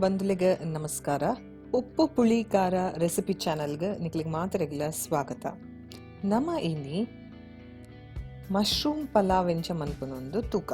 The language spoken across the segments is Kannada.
ಬಂಧುಗಳಿಗೆ ನಮಸ್ಕಾರ. ಉಪ್ಪು ಪುಳಿ ಖಾರ ರೆಸಿಪಿ ಚಾನಲ್ಗೆ ನಿಕ್ಲಿಗೆ ಮಾತ್ರೆಗಳ ಸ್ವಾಗತ. ನಮ್ಮ ಇನಿ ಮಶ್ರೂಮ್ ಪಲಾವ್ ಎಂಚ ಮನ್ಪುನೊಂದು ತೂಕ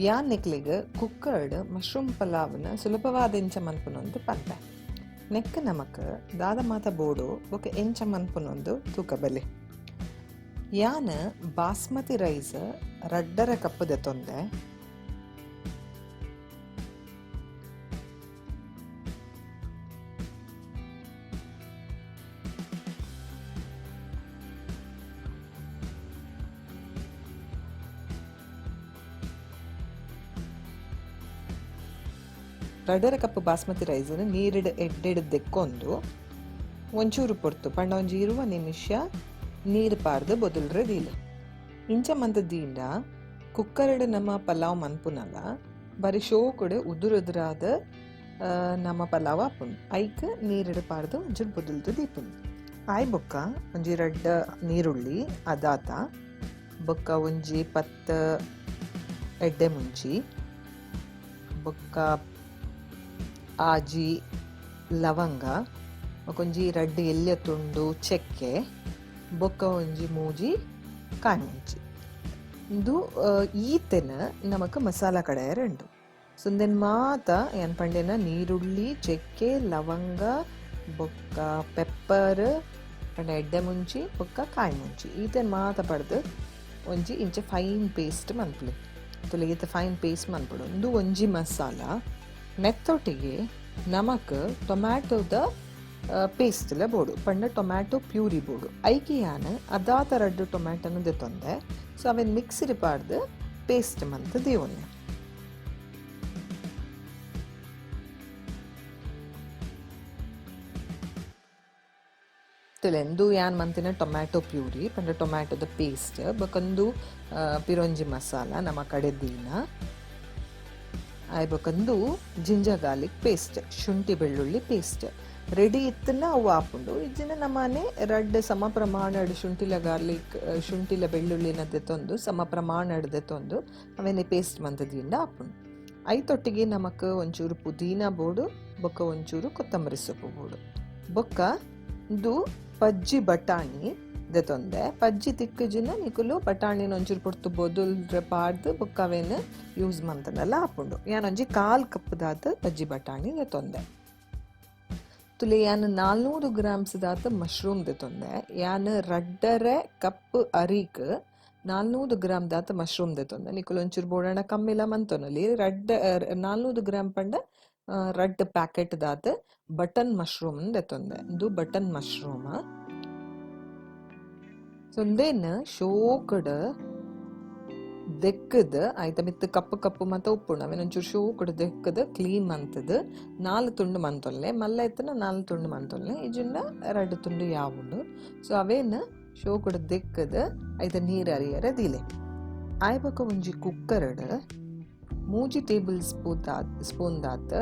ಯಾನ್ ನಿಕ್ಲಿಗೆ ಕುಕ್ಕರ್ಡ್ ಮಶ್ರೂಮ್ ಪಲಾವ್ನ ಸುಲಭವಾದ ಎಂಚ ಮನ್ಪುನೊಂದು ಪಂತೆ ನೆಕ್ ನಮಕ್ ದಾದ ಮಾತ ಬೋಡು ಬೊಕ ಎಂಚ ಮನ್ಪುನೊಂದು ತೂಕ ಬೆಲೆ. ಯಾನ್ ಬಾಸ್ಮತಿ ರೈಸ್ ರಡ್ಡರ ಕಪ್ ದೆತೊಂದೆ. ರಡ್ಡರ ಕಪ್ ಬಾಸ್ಮತಿ ರೈಸ್ ನೀರಿಡ್ ಎಡ್ಡೆಡ್ ದೆಕ್ಕೊಂದು ಒಂಚೂರು ಪೊರ್ತು ಪಂಡ ಒಂಜಿ 20 ನಿಮಿಷ ನೀರು ಪಾರ್ದು ಬೊದಲ್ರೆ ದೀಲೆ. ಇಂಚ ಮಂತದಿಂದ ಕುಕ್ಕರ್ಡ್ ನಮ್ಮ ಪಲಾವ್ ಮನ್ಪುನಲ್ಲ ಬರೀ ಶೋಕುಡು ಉದುರಾದ ನಮ್ಮ ಪಲಾವ್ ಆಪುಂಡು. ಐಕ್ ನೀರಿಡ್ ಪಾರ್ದು ಒಂಚೂರು ಬೊದಲ್ದು ದೀಪುಂಡು. ಆಯ್ ಬೊಕ್ಕ ಒಂಜಿ ರಡ್ಡ ನೀರುಳ್ಳಿ ಅದಾತ ಬೊಕ್ಕ ಒಂಜಿ 10 ಎಡ್ಡೆ ಮುಂಚಿ ಬೊಕ್ಕ ಆಜಿ ಲವಂಗ ಒಂಜಿ ರಡ್ಡು ಎಲ್ಯ ತುಂಡು ಚೆಕ್ಕೆ ಬೊಕ್ಕ ಒಂಜಿ ಮೂಜಿ ಕಾಯಿ ಮುಂಚಿ ಇದು ಈತೆನ ನಮಕ್ ಮಸಾಲ ಕಡೆಯರ್ ಉಂಡು. ಸುಂದೆನ್ ಮಾತ ಏನ್ ಪಂಡೆನ ನೀರುಳ್ಳಿ ಚೆಕ್ಕೆ ಲವಂಗ ಬೊಕ್ಕ ಪೆಪ್ಪರ್ ಪಂಡ ಎಡ್ಡೆ ಮುಂಚಿ ಬೊಕ್ಕ ಕಾಯಿ ಮುಂಚಿ ಈತೆನ್ ಮಾತ ಪಡ್ದು ಒಂಜಿ ಇಂಚ ಫೈನ್ ಪೇಸ್ಟ್ ಮನ್ಪುಲಿ ತುಲೆ ಈತ ಫೈನ್ ಪೇಸ್ಟ್ ಮನ್ಪುಡು. ಇದು ಒಂಜಿ ಮಸಾಲ ನೆತ್ತೊಟ್ಟಿಗೆ ನಮಕ್ ಟೊಮ್ಯಾಟೊದ ಪೇಸ್ಟ್ಲ ಬೋಡು ಪಂಡ ಟೊಮ್ಯಾಟೊ ಪ್ಯೂರಿ ಬೋಡು ಐಕಿ ಯಾನ್ ಅದಾತ ರಡ್ಡು ಟೊಮ್ಯಾಟೊನು ದೆತೊಂದೆ. ಸೊ ಅವೆನ್ ಮಿಕ್ಸಿಡ್ ಪಾಡ್ದು ಪೇಸ್ಟ್ ಮಂತ್ ದೇವೊನ್ನೆ. ತುಲೆಂದು ಯಾನ್ ಮಂತಿನ ಟೊಮ್ಯಾಟೊ ಪ್ಯೂರಿ ಪಂಡ ಟೊಮ್ಯಾಟೊದ ಪೇಸ್ಟ್ ಬೊಕೊಂದು ಪಿರೊಂಜಿ ಮಸಾಲ ನಮ್ಮ ಕಡೆ ದೀನ ಆಯ್ಬೊಕಂದು ಜಿಂಜರ್ ಗಾರ್ಲಿಕ್ ಪೇಸ್ಟ್ ಶುಂಠಿ ಬೆಳ್ಳುಳ್ಳಿ ಪೇಸ್ಟ್ ರೆಡಿ ಇತ್ತನ ಅವು ಆಪುಂಡು. ಇಜ್ಜಿನ ನಮ್ಮನೆ ರಡ್ಡು ಸಮ ಪ್ರಮಾಣಡ್ ಶುಂಠಿಲ ಬೆಳ್ಳುಳ್ಳಿನ ದೆತೊಂದು ಸಮ ಪ್ರಮಾಣಡ್ ದೆತೊಂದು ಅವೇನೆ ಪೇಸ್ಟ್ ಮಂತದಿಂದ ಆಪುಂಡು. ಐತೊಟ್ಟಿಗೆ ನಮಕ್ ಒಂಚೂರು ಪುದೀನ ಬೋಡು ಬೊಕ್ಕ ಒಂಚೂರು ಕೊತ್ತಂಬರಿ ಸೊಪ್ಪು ಬೋಡು ಬೊಕ್ಕ ಇದು ಪಜ್ಜಿ ಬಟಾಣಿ ದೆತೊಂದೆ. ಪಜ್ಜಿ ತಿಕ್ಕಜಿನ ನಿಕುಲು ಬಟಾಣಿನ ಒಂಚೂರು ಪೊರ್ತು ಬೊದುಲ್ರೆ ಪಾಡ್ದು ಬೊಕ್ಕ ಅವೇನು ಯೂಸ್ ಮಂತನೆಲ್ಲ ಆಪುಂಡು. ಯಾನೊಂಜಿ 1/4 ಕಪ್ ದಾತ ಪಜ್ಜಿ ಬಟಾಣಿ ದೆತೊಂದೆ. ತುಲೆ ಯಾನ್ 400 ಗ್ರಾಮ್ಸ್ ದಾತ ಮಶ್ರೂಮ್ ದೆತೊಂದೆ. ಯಾನ್ ರಡ್ಡರೆ ಕಪ್ ಅರಿಕ್ 400 ಗ್ರಾಮ್ ದಾತ ಮಶ್ರೂಮ್ ದೆತೊಂದೆ. ನಿಕುಲು ಒಂಚೂರು ಬೋಡಣ ಕಮ್ಮಿಲ ಮಂತೊನಲಿ 400 ಗ್ರಾಮ್ ಪಂಡ ರಡ್ಡ್ ಪ್ಯಾಕೆಟ್ ದಾತ ಬಟನ್ ಮಶ್ರೂಮ್ ದೆತೊಂದೆ. ಇದು ಬಟನ್ ಮಶ್ರೂಮ್ ಸೊಂದೇನ ಶೋಕಡ್ ದೆಕ್ಕದ ಆಯ್ತ ಮಿತ್ ಕಪ್ಪು ಮತ್ತ ಉಪ್ಪುಂಡು ಅವೇನ ಒಂಚೂರು ಶೋಕಡ್ ದೆಕ್ಕದ ಕ್ಲೀನ್ ಮಂತದ 4 ತುಂಡು ಮಂತೊಲ್ಲೆ ಮಲ್ಲ ಎತ್ತನ 4 ತುಂಡು ಮಂತೊಲ್ಲೆ ಇಜಿಂದ 2 ತುಂಡು ಯಾವುಂಡು. ಸೊ ಅವೇನ ಶೋಕಡ್ ದೆಕ್ಕದ ಐತ ನೀರ್ ಅರಿಯರ ದಿಲೆ. ಆಯ್ಬಕ ಒಂಜಿ ಕುಕ್ಕರ್ಡ್ 3 ಟೇಬಲ್ ಸ್ಪೂನ್ ದಾತ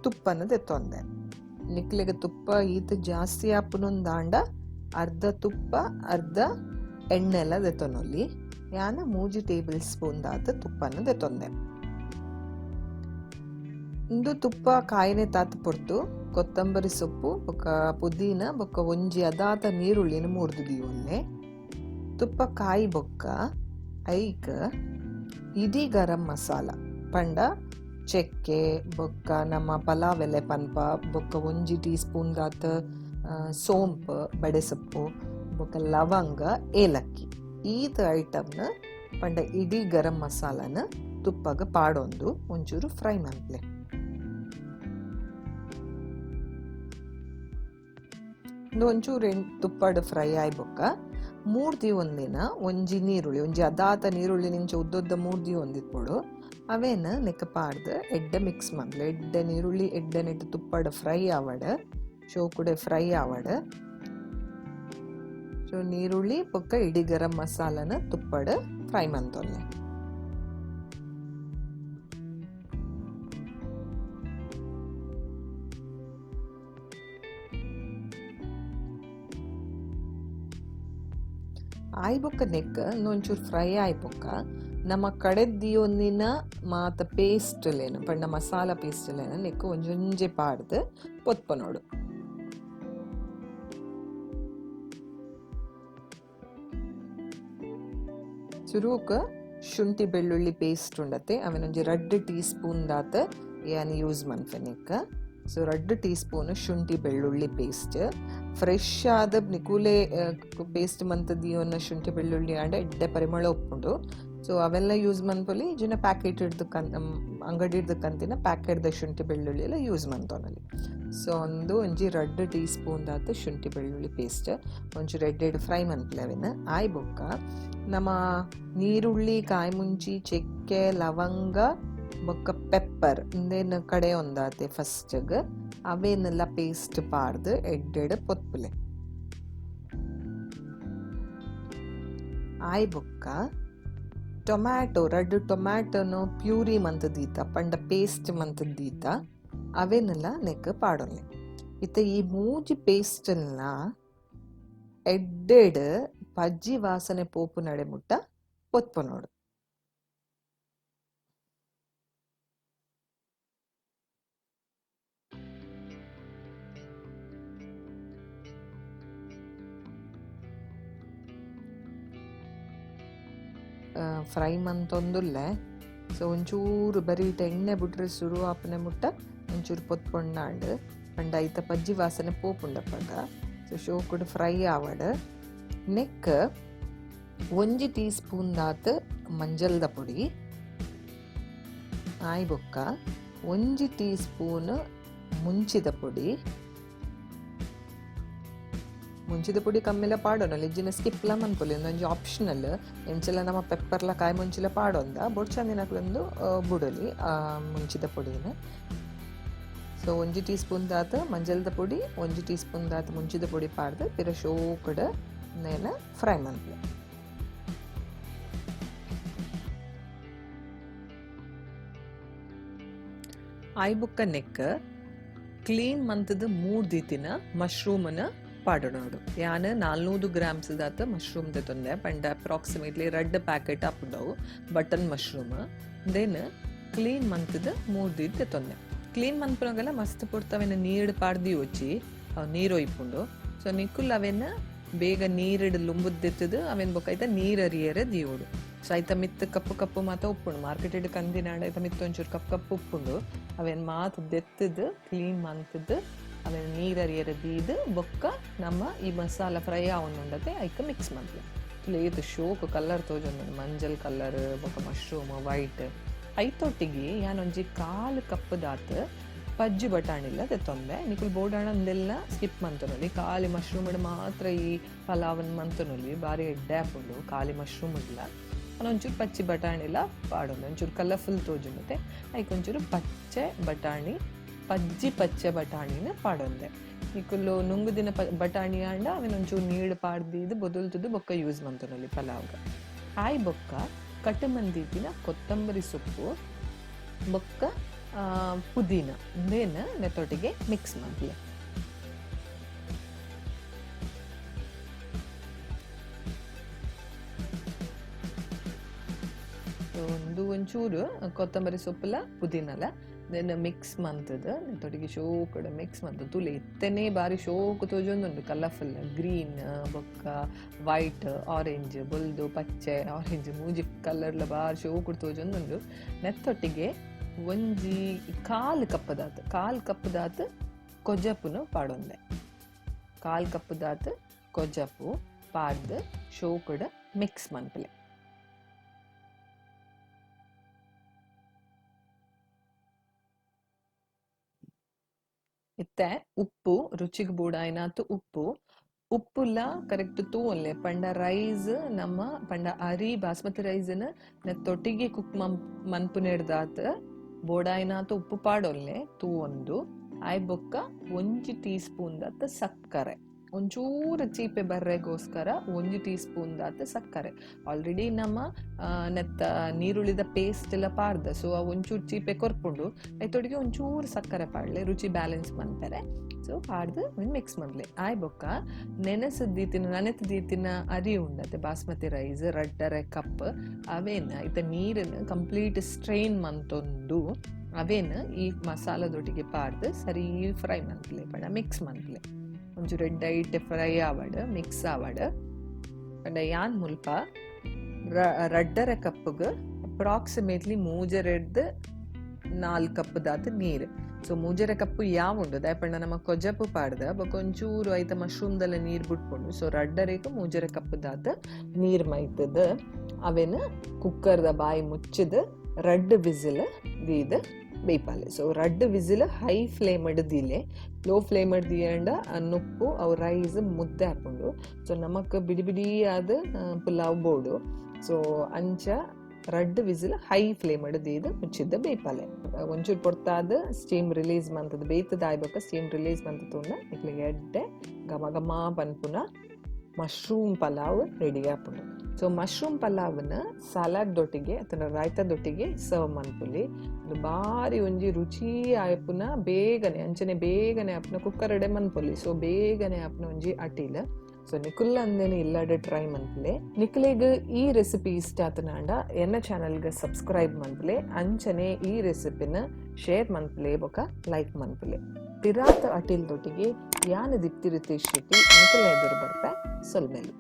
ತುಪ್ಪನ ದೆತ್ತೊಂದೆ. ನಿಕ್ಲೆಗ ತುಪ್ಪ ಈತ ಜಾಸ್ತಿ ಆಪುನೊಂದಾಂಡ ಅರ್ಧ ತುಪ್ಪ ಅರ್ಧ ಎಣ್ಣೆಲ್ಲ ದೆತೊನೊಲಿ. ಯಾನ 3 ಟೇಬಲ್ ಸ್ಪೂನ್ ದಾತ ತುಪ್ಪನ ದೆತೊಂದೆ. ಇಂದು ತುಪ್ಪ ಕಾಯಿನೆ ತಾತ ಪೊರ್ತು ಕೊತ್ತಂಬರಿ ಸೊಪ್ಪು ಬೊಕ್ಕ ಪುದೀನ ಬೊಕ್ಕ ಒಂಜಿ ಅದಾತ ನೀರುಳ್ಳಿನ ಮೂರ್ದು ದೀವೊಲ್ಲೆ. ತುಪ್ಪ ಕಾಯಿ ಬೊಕ್ಕ ಐಕ್ ಇಡೀ ಗರಂ ಮಸಾಲ ಪಂಡ ಚೆಕ್ಕೆ ಬೊಕ್ಕ ನಮ್ಮ ಪಲಾವ್ ಎಲೆ ಪನ್ಪ ಬೊಕ್ಕ ಒಂಜಿ ಟೀ ಸ್ಪೂನ್ ದಾತ ಸೋಂಪು ಬಡೆಸೊಪ್ಪು ಬೊಕ್ಕ ಲವಂಗ ಏಲಕ್ಕಿ ಈತ ಐಟಮ್ನ ಪಂಡ ಇಡೀ ಗರಂ ಮಸಾಲನ ತುಪ್ಪಗ ಪಾಡೊಂದು ಒಂಚೂರು ಫ್ರೈ ಮನ್ಪ್ಲೆ. ಒಂಚೂರು ತುಪ್ಪಡ್ ಫ್ರೈ ಆಯ್ಬೊಕ್ಕ ಮೂರ್ದಿ ಒಂದಿನ ಒಂಜಿ ನೀರುಳ್ಳಿ ಒಂಜಿ ಅದಾತ ನೀರುಳ್ಳಿ ನಿಂಚ ಉದ್ದೊದ್ದ ಮೂರ್ದಿ ಒಂದಿತ್ಪೊಡು ಅವೇನ ನೆಕ್ಕ ಪಾಡ್ದು ಎಡ್ಡೆ ಮಿಕ್ಸ್ ಮನ್ಪ್ಲೆ. ಎಡ್ಡೆ ನೀರುಳ್ಳಿ ಎಡ್ಡೆ ನೆಟ್ಟು ತುಪ್ಪಡ್ ಫ್ರೈ ಆವಡ ಶೋಕುಡೆ ಫ್ರೈ ಆವಡ. ಸೊ ನೀರುಳ್ಳಿ ಬೊಕ್ಕ ಇಡೀ ಗರಂ ಮಸಾಲನ ತುಪ್ಪಡ್ ಫ್ರೈ ಮಂತೊಲ್ಲೆ. ಆಯ್ಬೊಕ್ಕ ನೆಕ್ ಒಂಚೂರು ಫ್ರೈ ಆಯ್ಬೊಕ್ಕ ನಮ್ಮ ಕಡೆದಿಯೊಂದಿನ ಮಾತ ಪೇಸ್ಟ್ಲೇನು ಪಂಡ ಮಸಾಲ ಪೇಸ್ಟ್ಲೇನು ನೆಕ್ ಒಂಜೊಂಜೆ ಪಾಡ್ದು ಪೊತ್ಪನೋಡು. ಸುರೂಕ ಶುಂಠಿ ಬೆಳ್ಳುಳ್ಳಿ ಪೇಸ್ಟ್ ಉಂಡತೆ ಅವೆನೊಂಜಿ 2 ಟೀ ಸ್ಪೂನ್ ದಾತ ಯಾನ್ ಯೂಸ್ ಮನ್ಪೆನಿಕ್ಕ. ಸೊ 2 ಟೀ ಸ್ಪೂನ್ ಶುಂಠಿ ಬೆಳ್ಳುಳ್ಳಿ ಪೇಸ್ಟ್ ಫ್ರೆಶ್ ಆದ ನಿಕೂಲೆ ಪೇಸ್ಟ್ ಮಂತದಿಯೋನ ಶುಂಠಿ ಬೆಳ್ಳುಳ್ಳಿ ಆಂಡ ಎಡ್ಡೆ ಪರಿಮಳ ಉಪ್ಪುಂಡು. ಸೊ ಅವೆಲ್ಲ ಯೂಸ್ ಮನ್ಪೊಲಿ ಇಜಿನ ಪ್ಯಾಕೆಟ್ ಹಿಡ್ದು ಅಂಗಡಿ ಹಿಡ್ದು ಕಂತಿನ ಪ್ಯಾಕೆಟ್ದ ಶುಂಠಿ ಬೆಳ್ಳುಳ್ಳಿ ಎಲ್ಲ ಯೂಸ್ ಮನ್ತೊನಲ್ಲಿ. ಸೊ ಒಂಜಿ 2 ಟೀ ಸ್ಪೂನ್ ದಾತ ಶುಂಠಿ ಬೆಳ್ಳುಳ್ಳಿ ಪೇಸ್ಟ್ ಒಂಚೂರು ಎಡ್ಡೆಡ್ ಫ್ರೈ ಮನ್ಪಲೆ ಅವೆನ ಆಯ್ ಬೊಕ್ಕ ನಮ್ಮ ನೀರುಳ್ಳಿ ಕಾಯಿ ಮುಂಚಿ ಚೆಕ್ಕೆ ಲವಂಗ ಬೊಕ್ಕ ಪೆಪ್ಪರ್ ಇಂದೇನು ಕಡೆ ಒಂದಾತೆ ಫಸ್ಟ್ಗ್ ಅವೇನೆಲ್ಲ ಪೇಸ್ಟ್ ಪಾಡ್ದು ಎಡ್ಡೆಡ್ ಪೊತ್ಪುಲೆ ಆಯ್ ಬೊಕ್ಕ ಟೊಮ್ಯಾಟೊ 2 ಟೊಮ್ಯಾಟೊನು ಪ್ಯೂರಿ ಮಂತದೀತ ಪಂಡ ಪೇಸ್ಟ್ ಮಂತದೀತ ಅವೇನೆಲ್ಲ ನೆಕ್ ಪಾಡೊಲ್ಲೆ. ಇತ್ತ ಈ ಮೂಜಿ ಪೇಸ್ಟನ್ನ ಎಡ್ಡೆಡ್ ಪಜ್ಜಿ ವಾಸನೆ ಪೋಪು ನಡೆ ಮುಟ್ಟ ಪೊತ್ಪನೋಡು. ಫ್ರೈ ಮಂತೊಂದುಲ್ಲೆ. ಸೊ ಒಂಚೂರು ಬರೀಟ್ ಎಣ್ಣೆ ಬಿಟ್ರೆ ಶುರು ಆಪನೆ ಮುಟ್ಟ ಒಂಚೂರು ಪೊತ್ಪೊಂಡಾಂಡ್ ಪಂಡ ಐತ ಪಜ್ಜಿ ವಾಸನೆ ಪೋಪುಂಡಪ್ಪಗ. ಸೊ ಶೋಕುಡು ಫ್ರೈ ಆವಡ್ ನೆಕ್ 1 ಟೀ ಸ್ಪೂನ್ ದಾತ್ ಮಂಜಲ್ದ ಪುಡಿ ಆಯ್ ಬೊಕ್ಕ 1 ಟೀ ಸ್ಪೂನ್ ಮುಂಚಿದ ಪುಡಿ. ಮುಂಚಿದ ಪುಡಿ ಕಮ್ಮಿಲ ಪಾಡೋನಲ್ಲ ಇಜ್ಜಿನ ಸ್ಕಿಪ್ಲ ಮನ್ಪೊಲಿ ಒಂದೊಂಜಿ ಆಪ್ಷನಲ್ ಎಂಚೆಲ್ಲ ನಮ್ಮ ಪೆಪ್ಪರ್ಲ ಕಾಯಿ ಮುಂಚಿಲ ಪಾಡೊಂದ ಬೊಡ್ಚಂದಿನಕ್ಲೊಂದು ಬುಡಲಿ ಮುಂಚಿದ ಪುಡಿನ. ಸೊ 1 ಟೀ ಸ್ಪೂನ್ ದಾತ ಮಂಜಲ್ದ ಪುಡಿ 1 ಟೀ ಸ್ಪೂನ್ ದಾತ ಮುಂಚಿದ ಪುಡಿ ಪಾಡ್ದು ಪಿರ ಶೋಕುಡ ನೇನ ಫ್ರೈ ಮನ್ಪಲೆ. ಆಯ್ ಬುಕ್ಕ ನೆಕ್ ಕ್ಲೀನ್ ಮಂತದ 3 ದೀತಿನ ಮಶ್ರೂಮನ ಪಾಡೋಡು. ಯಾನ್ 400 ಗ್ರಾಮ್ಸ್ ದಾತ ಮಶ್ರೂಮ್ ತೆತ್ತೊಂದೆ ಪಂಡ ಅಪ್ರಾಕ್ಸಿಮೇಟ್ಲಿ 2 ಪ್ಯಾಕೆಟ್ ಹಾಪುಂಡವು ಬಟನ್ ಮಶ್ರೂಮ್. ದೆನ್ ಕ್ಲೀನ್ ಮಂತದ 3 ದೀತ್ ತೆತ್ತೊಂದೆ. ಕ್ಲೀನ್ ಮನ್ಪುನಾಗೆಲ್ಲ ಮಸ್ತ್ ಪುಡ್ತವೆನ ನೀರು ಪಾಡ್ದಿ ಒಚ್ಚಿ ನೀರು ಒಯ್ಪುಂಡು. ಸೊ ನಿಕ್ಕುಲ್ ಅವೆನ ಬೇಗ ನೀರಿಡ್ ಲುಂಬುದ್ದೆತ್ತದು ಅವೆನ್ ಬೊಕೈತ ನೀರು ಅರಿಯರೆ ದೀವೋಡು. ಸೊ ಐತ ಮಿತ್ ಕಪ್ಪು ಕಪ್ಪು ಮಾತ ಉಪ್ಪುಂಡು ಮಾರ್ಕೆಟ್ ಕಂದಿನಾಡ ಐತ ಮಿತ್ ಒಂಚೂರು ಕಪ್ಪು ಕಪ್ಪು ಉಪ್ಪುಂಡು ಅವೆನ್ ಮಾತು ದೆತ್ತದು ಕ್ಲೀನ್ ಮಂತದ್ದು ಅವೆನ್ ನೀರು ಅರಿಯರೆ ದೀದು ಬೊಕ್ಕ ನಮ್ಮ ಈ ಮಸಾಲ ಫ್ರೈ ಆವೊಂದುಂಡತೆ ಐಕ ಮಿಕ್ಸ್ ಮನ್ಪಲೆ. ಲೇತು ಶೋಕು ಕಲರ್ ತೋಜೊಂದು ಮಂಜಲ್ ಕಲರ್ ಬೊಕ್ಕ ಮಶ್ರೂಮ್ ವೈಟ್ ಐತೊಟ್ಟಿಗೆ ಯಾನೊಂಜಿ 1/4 ಕಪ್ ದಾತ ಪಜ್ಜಿ ಬಟಾಣಿಲ್ಲ ತೆತ್ತೊಂದೆ. ನಿಕುಲ್ ಬೋಡಾಣ ಒಂದೆಲ್ಲ ಸ್ಕಿಪ್ ಮಂತನೊಲಿ ಖಾಲಿ ಮಶ್ರೂಮ್ ಮಾತ್ರ ಈ ಪಲಾವನ್ ಮಂತನೊಲಿ ಬಾರಿ ಎಡ್ಡೆ ಹಾಕೊಂಡು ಖಾಲಿ ಮಶ್ರೂಮ್ ಇಲ್ಲ ಒಂಚೂರು ಪಚ್ಚಿ ಬಟಾಣಿಲ್ಲ ಪಾಡೊಂದು ಒಂಚೂರು ಕಲರ್ಫುಲ್ ತೋಜುಂಡತೆ ಐಕ್ ಒಂಚೂರು ಪಚ್ಚೆ ಬಟಾಣಿ ಪಜ್ಜಿ ಪಚ್ಚೆ ಬಟಾಣಿನ ಪಾಡೊಂದೆ. ನಿಕುಲ್ಲು ನುಂಗುದಿನ ಬಟಾಣಿ ಆಂಡ ಅವೆನ್ ಒಂಚೂರು ನೀಡು ಪಾಡ್ದಿದ್ದು ಬೊದಲ್ತದ್ದು ಬೊಕ್ಕ ಯೂಸ್ ಮಂತನೊಲಿ ಪಲಾವ್ಗ. ಆಯ್ ಬೊಕ್ಕ ಕಟ್ ಮಂದೀತಿನ ಕೊತ್ತಂಬರಿ ಸೊಪ್ಪು ಬೊಕ್ಕ ಪುದೀನ ಇಂದೇನ ನೆತ್ತೊಟ್ಟಿಗೆ ಮಿಕ್ಸ್ ಮಾಡ್ಲಿ. ಒಂಚೂರು ಕೊತ್ತಂಬರಿ ಸೊಪ್ಪುಲ ಪುದೀನಲ ದೆನ್ ಮಿಕ್ಸ್ ಮಂತದ ನೆತ್ತೊಟ್ಟಿಗೆ ಶೋಕುಡ ಮಿಕ್ಸ್ ಮಂತ ತುಲೆ ಇತ್ತನೇ ಬಾರಿ ಶೋಕು ತೋಜೊಂದುಂಡು ಕಲರ್ಫುಲ್ ಗ್ರೀನ್ ಬೊಕ್ಕ ವೈಟ್ ಆರೆಂಜ್ ಬೊಲ್ದು ಪಚ್ಚೆ ಆರೆಂಜ್ ಮೂಜಿ ಕಲರ್ಲ ಬಾರಿ ಶೋಕುಡು ತೋಜೊಂದುಂಡು. ನೆತ್ತೊಟ್ಟಿಗೆ ಒಂಜಿ 1/4 ಕಪ್ ದಾತ್ ಕೊಜ್ಜಪ್ಪುನು ಪಾಡೊಂದೆ. 1/4 ಕಪ್ ದಾತ್ ಕೊಜ್ಜಪ್ಪು ಪಾಡ್ದು ಶೋಕುಡ ಮಿಕ್ಸ್ ಮನ್ಪಲೆ. ಇತ್ತೆ ಉಪ್ಪು ರುಚಿಗೆ ಬೂಡಾಯ್ನಾತು ಉಪ್ಪುಲ್ಲ ಕರೆಕ್ಟ್ ತೂವನ್ಲೆ ಪಂಡ ರೈಸ್ ನಮ್ಮ ಪಂಡ ಅರಿ ಬಾಸ್ಮತಿ ರೈಸ್ನ ನೆತ್ತೊಟ್ಟಿಗೆ ಕುಕ್ ಮನ್ಪುನೆಡ್ದಾತ ಬೋಡಾಯ್ನಾತು ಉಪ್ಪು ಪಾಡೊಲ್ಲೆ ತೂವೊಂದು ಆಯ್ ಬೊಕ್ಕ 1 ಟೀ ಸ್ಪೂನ್ ದಾತ ಸಕ್ಕರೆ ಒಂಚೂರು ಚೀಪೆ ಬರ್ರೆಗೋಸ್ಕರ 1 ಟೀ ಸ್ಪೂನ್ ದಾತ ಸಕ್ಕರೆ. ಆಲ್ರೆಡಿ ನಮ್ಮ ನೆತ್ತ ನೀರುಳ್ಳಿದ ಪೇಸ್ಟ್ ಎಲ್ಲ ಪಾಡ್ದ, ಸೊ ಆ ಒಂಚೂರು ಚೀಪೆ ಕೊರ್ಪುಂಡು ಐತೊಡಿಗೆ ಒಂಚೂರು ಸಕ್ಕರೆ ಪಾಡ್ಲೆ ರುಚಿ ಬ್ಯಾಲೆನ್ಸ್ ಮನ್ಪೆರೆ. ಸೊ ಪಾಡ್ದು ಮಿಕ್ಸ್ ಮಾಡ್ಲೆ ಆಯ್ ಬೊಕ್ಕ ನನೆತದೀತಿನ ಅರಿ ಉಂಡತೆ ಬಾಸ್ಮತಿ ರೈಸ್ 2.5 ಕಪ್ ಅವೇನು ಐತ ನೀರನ್ನು ಕಂಪ್ಲೀಟ್ ಸ್ಟ್ರೈನ್ ಮಂತೊಂದು ಅವೇನು ಈ ಮಸಾಲದೊಟ್ಟಿಗೆ ಪಾಡ್ದು ಸರಿ ಫ್ರೈ ಮನ್ಪಲೆ ಪಂಡ ಮಿಕ್ಸ್ ಮನ್ಪಲೆ ಒಂಚೂರು ರೆಡ್ ಫ್ರೈ ಆವಡ್ ಮಿಕ್ಸ್ ಆವಡ್ ಪಂಡ ಯಾನ್ ಮುಲ್ಪ 2.5 ಕಪ್ಗೆ ಅಪ್ರಾಕ್ಸಿಮೇಟ್ಲಿ 4 ಕಪ್ ದಾತ ನೀರು. ಸೊ 3 ಕಪ್ ಯಾವ ಉಂಡು ದಾಯಪಂಡ ನಮ್ಮ ಕೊಜಪ್ಪು ಪಾಡ್ದ ಬೊಕ ಒಂಚೂರು ಐತ ಮಶ್ರೂಮ್ದೆಲ್ಲ ನೀರು ಬಿಟ್ಕೊಂಡು ಸೊ 2.5 ಕಪ್ ದಾತ ನೀರು ಮೈತದ ಅವೇನು ಕುಕ್ಕರ್ದ ಬಾಯಿ ಮುಚ್ಚಿದ 2 ವಿಸಿಲ್ ದೀದ ಬೇಯ್ಪಾಲೆ. ಸೊ 2 ವಿಸಿಲ್ ಹೈ ಫ್ಲೇಮ್ ದಿಲೆ, ಲೋ ಫ್ಲೇಮ್ ದಿಯಂಡ ನುಪ್ಪು ಅವು ರೈಸ್ ಮುದ್ದೆ ಹಾಕೊಂಡು ಸೊ ನಮಕ್ ಬಿಡಿ ಬಿಡಿ ಆದ ಪುಲಾವ್ ಬೋಡು. ಸೊ ಅಂಚ 2 ವಿಸಿಲ್ ಹೈ ಫ್ಲೇಮ್ ದೀದ ಮುಚ್ಚಿದ್ದ ಬೇಯ್ಪಾಲೆ. ಒಂಚೂರು ಪೊರ್ತಾದ ಸ್ಟೀಮ್ ರಿಲೀಸ್ ಮಂತದ ಬೇಯ್ತದ ಆಯ್ಬೇಕ ಸ್ಟೀಮ್ ರಿಲೀಸ್ ಮಂತ ತೊಂಡ ಇಕ್ಲಿಗೆ ಎಡ್ಡೆ ಘಮ ಘಮ ಪನ್ಪುನ ಮಶ್ರೂಮ್ ಪಲಾವ್ ರೆಡಿ ಆಪುಂಡು. ಸೊ ಮಶ್ರೂಮ್ ಪಲಾವ್ನ ಸಲಾಡ್ದೊಟ್ಟಿಗೆ ಅಥವಾ ರಾಯ್ತದೊಟ್ಟಿಗೆ ಸರ್ವ್ ಮನ್ಪುಲಿ ಅದು ಭಾರಿ ಒಂಜಿ ರುಚಿ ಆಯ್ಪುನ ಬೇಗನೆ ಅಂಚನೆ ಬೇಗನೆ ಆಪುನ ಕುಕ್ಕರ್ ಎಡೆ ಮನ್ಪುಲಿ. ಸೊ ಬೇಗನೆ ಆಪುನ ಒಂಜಿ ಅಟಿಲ್. So ನಿಕುಲ್ಲ ಅಂದೇನೆ ಇಲ್ಲಾಡೆ try ಮನ್ಪುಲೆ. ನಿಕ್ಲೆಗ್ ಈ ರೆಸಿಪಿ ಇಷ್ಟ ಆತನಾಂಡ ಎನ್ನ ಚಾನಲ್ಗೆ ಸಬ್ಸ್ಕ್ರೈಬ್ ಮನ್ಪುಲೆ, ಅಂಚನೆ ಈ ರೆಸಿಪಿನ ಶೇರ್ ಮನ್ಪುಲೆ ಬೊಕ ಲೈಕ್ ಮನ್ಪುಲೆ. ತಿರಾತ ಅಟಿಲ್ದೊಟ್ಟಿಗೆ ಯಾನ ದಿಪ್ತಿ ರಿತೇಶ್ ಶೆಟ್ಟಿ ನಿಕಲ ಎದುರು ಬರ್ಪೆ ಸೊಲ್ಮೆಲು.